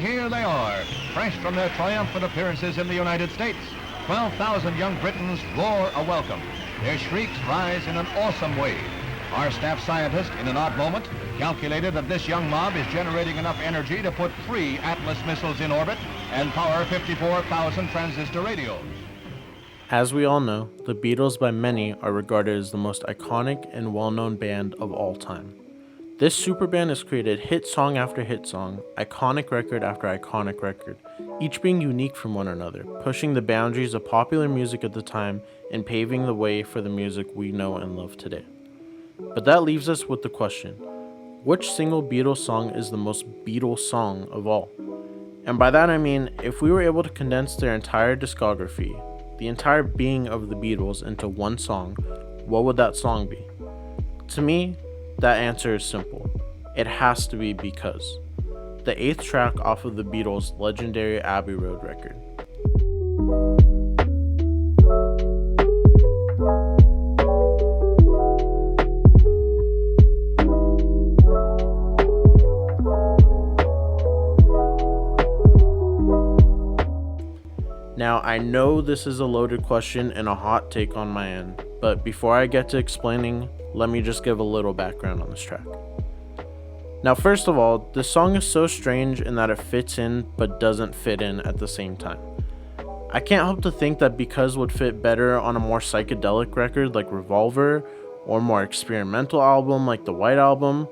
here they are, fresh from their triumphant appearances in the United States. 12,000 young Britons roar a welcome. Their shrieks rise in an awesome wave. Our staff scientist, in an odd moment, calculated that this young mob is generating enough energy to put 3 Atlas missiles in orbit and power 54,000 transistor radios. As we all know, the Beatles by many are regarded as the most iconic and well-known band of all time. This superband has created hit song after hit song, iconic record after iconic record, each being unique from one another, pushing the boundaries of popular music at the time and paving the way for the music we know and love today. But that leaves us with the question, which single Beatles song is the most Beatles song of all? And by that I mean, if we were able to condense their entire discography, the entire being of the Beatles into one song, what would that song be? To me, that answer is simple. It has to be Because, the 8th track off of the Beatles' legendary Abbey Road record. Now, I know this is a loaded question and a hot take on my end, but before I get to explaining, let me just give a little background on this track. Now, first of all, this song is so strange in that it fits in but doesn't fit in at the same time. I can't help to think that Because would fit better on a more psychedelic record like Revolver, or more experimental album like the White Album,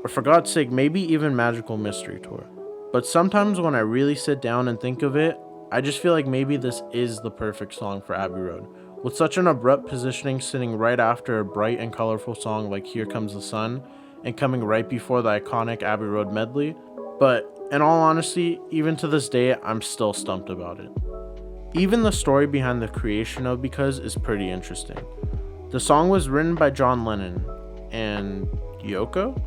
or for God's sake, maybe even Magical Mystery Tour. But sometimes when I really sit down and think of it, I just feel like maybe this is the perfect song for Abbey Road, with such an abrupt positioning sitting right after a bright and colorful song like Here Comes the Sun, and coming right before the iconic Abbey Road medley. But in all honesty, even to this day, I'm still stumped about it. Even the story behind the creation of Because is pretty interesting. The song was written by John Lennon and Yoko?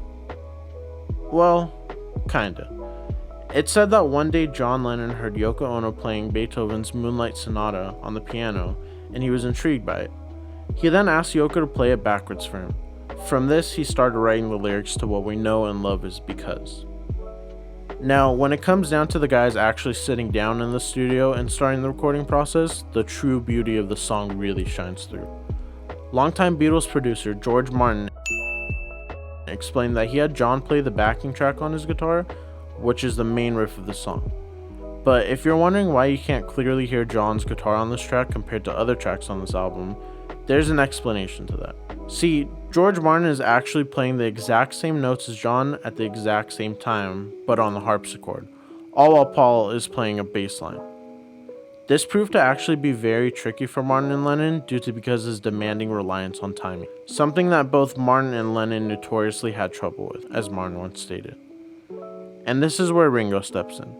Well, kinda. It's said that one day John Lennon heard Yoko Ono playing Beethoven's Moonlight Sonata on the piano, and he was intrigued by it. He then asked Yoko to play it backwards for him. From this, he started writing the lyrics to what we know and love as Because. Now, when it comes down to the guys actually sitting down in the studio and starting the recording process, the true beauty of the song really shines through. Longtime Beatles producer George Martin explained that he had John play the backing track on his guitar, which is the main riff of the song. But if you're wondering why you can't clearly hear John's guitar on this track compared to other tracks on this album, there's an explanation to that. See, George Martin is actually playing the exact same notes as John at the exact same time, but on the harpsichord, all while Paul is playing a bass line. This proved to actually be very tricky for Martin and Lennon due to Because' demanding reliance on timing, something that both Martin and Lennon notoriously had trouble with, as Martin once stated. And this is where Ringo steps in.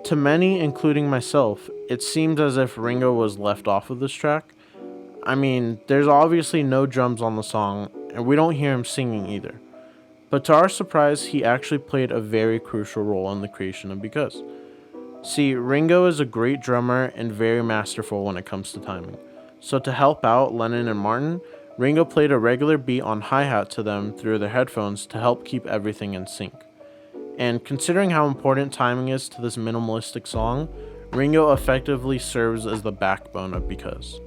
To many, including myself, it seems as if Ringo was left off of this track. I mean, there's obviously no drums on the song, and we don't hear him singing either. But to our surprise, he actually played a very crucial role in the creation of Because. See, Ringo is a great drummer and very masterful when it comes to timing. So to help out Lennon and Martin, Ringo played a regular beat on hi-hat to them through their headphones to help keep everything in sync. And considering how important timing is to this minimalistic song, Ringo effectively serves as the backbone of Because.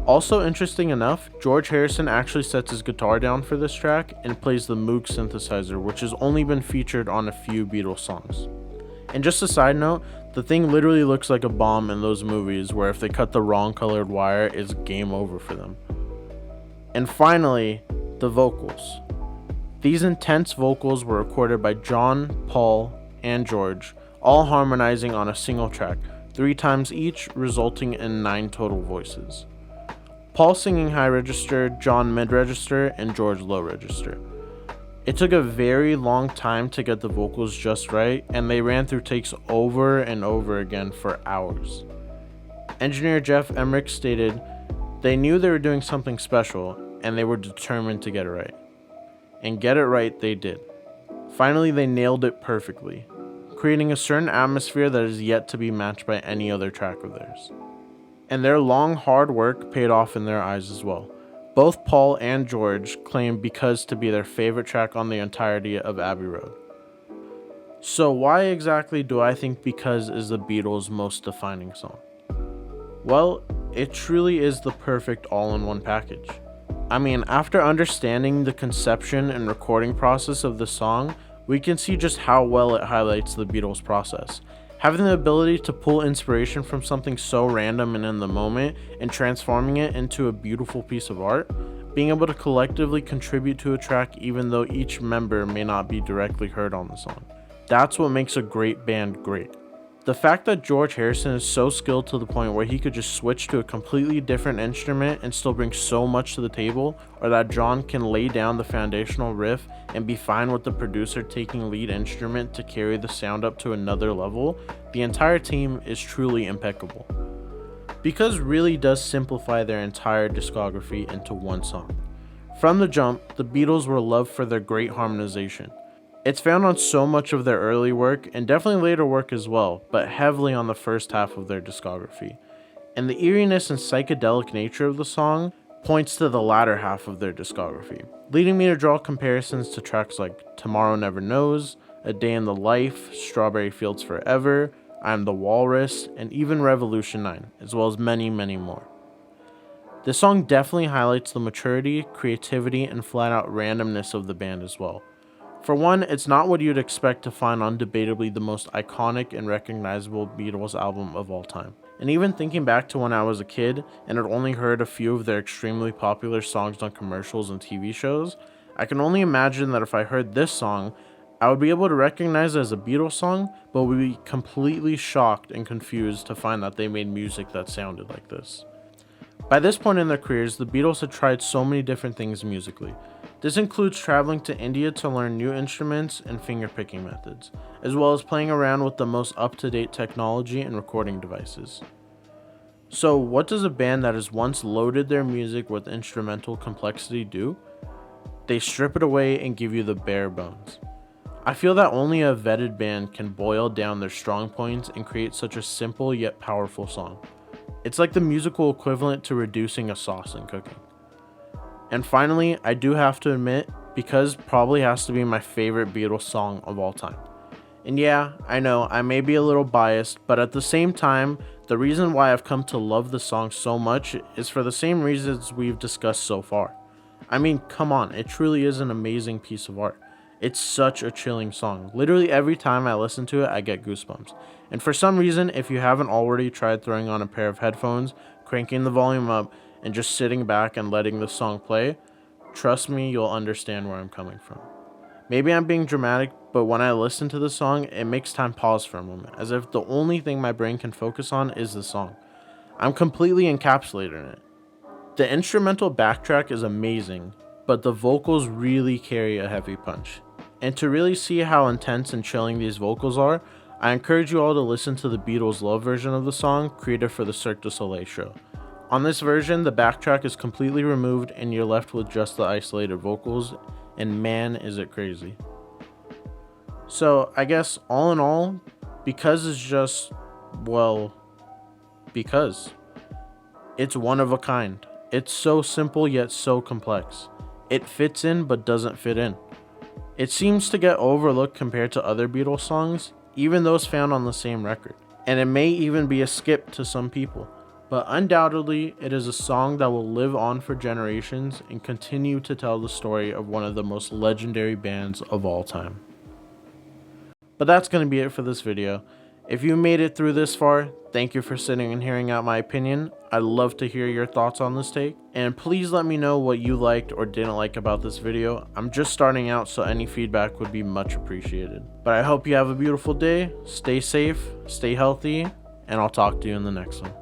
Also interesting enough, George Harrison actually sets his guitar down for this track and plays the Moog synthesizer, which has only been featured on a few Beatles songs. And just a side note, the thing literally looks like a bomb in those movies where if they cut the wrong colored wire, it's game over for them. And finally, the vocals. These intense vocals were recorded by John, Paul, and George, all harmonizing on a single track, 3 times each, resulting in 9 total voices. Paul singing high register, John mid register, and George low register. It took a very long time to get the vocals just right, and they ran through takes over and over again for hours. Engineer Jeff Emmerich stated, "They knew they were doing something special, and they were determined to get it right. And get it right they did. Finally, they nailed it perfectly, creating a certain atmosphere that is yet to be matched by any other track of theirs." And their long, hard work paid off in their eyes as well. Both Paul and George claim Because to be their favorite track on the entirety of Abbey Road. So why exactly do I think Because is the Beatles' most defining song? Well, it truly is the perfect all-in-one package. I mean, after understanding the conception and recording process of the song, we can see just how well it highlights the Beatles' process. Having the ability to pull inspiration from something so random and in the moment and transforming it into a beautiful piece of art, being able to collectively contribute to a track even though each member may not be directly heard on the song. That's what makes a great band great. The fact that George Harrison is so skilled to the point where he could just switch to a completely different instrument and still bring so much to the table, or that John can lay down the foundational riff and be fine with the producer taking lead instrument to carry the sound up to another level, the entire team is truly impeccable. Because really does simplify their entire discography into one song. From the jump, the Beatles were loved for their great harmonization. It's found on so much of their early work, and definitely later work as well, but heavily on the first half of their discography. And the eeriness and psychedelic nature of the song points to the latter half of their discography, leading me to draw comparisons to tracks like Tomorrow Never Knows, A Day in the Life, Strawberry Fields Forever, I'm the Walrus, and even Revolution 9, as well as many, many more. This song definitely highlights the maturity, creativity, and flat-out randomness of the band as well. For one, it's not what you'd expect to find on debatably the most iconic and recognizable Beatles album of all time. And even thinking back to when I was a kid and had only heard a few of their extremely popular songs on commercials and TV shows, I can only imagine that if I heard this song, I would be able to recognize it as a Beatles song, but would be completely shocked and confused to find that they made music that sounded like this. By this point in their careers, the Beatles had tried so many different things musically. This includes traveling to India to learn new instruments and fingerpicking methods, as well as playing around with the most up-to-date technology and recording devices. So what does a band that has once loaded their music with instrumental complexity do? They strip it away and give you the bare bones. I feel that only a vetted band can boil down their strong points and create such a simple yet powerful song. It's like the musical equivalent to reducing a sauce in cooking. And finally, I do have to admit, Because probably has to be my favorite Beatles song of all time. And yeah, I know, I may be a little biased, but at the same time, the reason why I've come to love the song so much is for the same reasons we've discussed so far. I mean, come on, it truly is an amazing piece of art. It's such a chilling song. Literally every time I listen to it, I get goosebumps. And for some reason, if you haven't already tried throwing on a pair of headphones, cranking the volume up, and just sitting back and letting the song play, trust me, you'll understand where I'm coming from. Maybe I'm being dramatic, but when I listen to the song, it makes time pause for a moment, as if the only thing my brain can focus on is the song. I'm completely encapsulated in it. The instrumental backtrack is amazing, but the vocals really carry a heavy punch. And to really see how intense and chilling these vocals are, I encourage you all to listen to the Beatles' Love version of the song, created for the Cirque du Soleil show. On this version, the backtrack is completely removed and you're left with just the isolated vocals, and man is it crazy. So I guess all in all, Because is just, well, because. It's one of a kind. It's so simple yet so complex. It fits in but doesn't fit in. It seems to get overlooked compared to other Beatles songs, even those found on the same record. And it may even be a skip to some people. But undoubtedly, it is a song that will live on for generations and continue to tell the story of one of the most legendary bands of all time. But that's going to be it for this video. If you made it through this far, thank you for sitting and hearing out my opinion. I'd love to hear your thoughts on this take. And please let me know what you liked or didn't like about this video. I'm just starting out, so any feedback would be much appreciated. But I hope you have a beautiful day, stay safe, stay healthy, and I'll talk to you in the next one.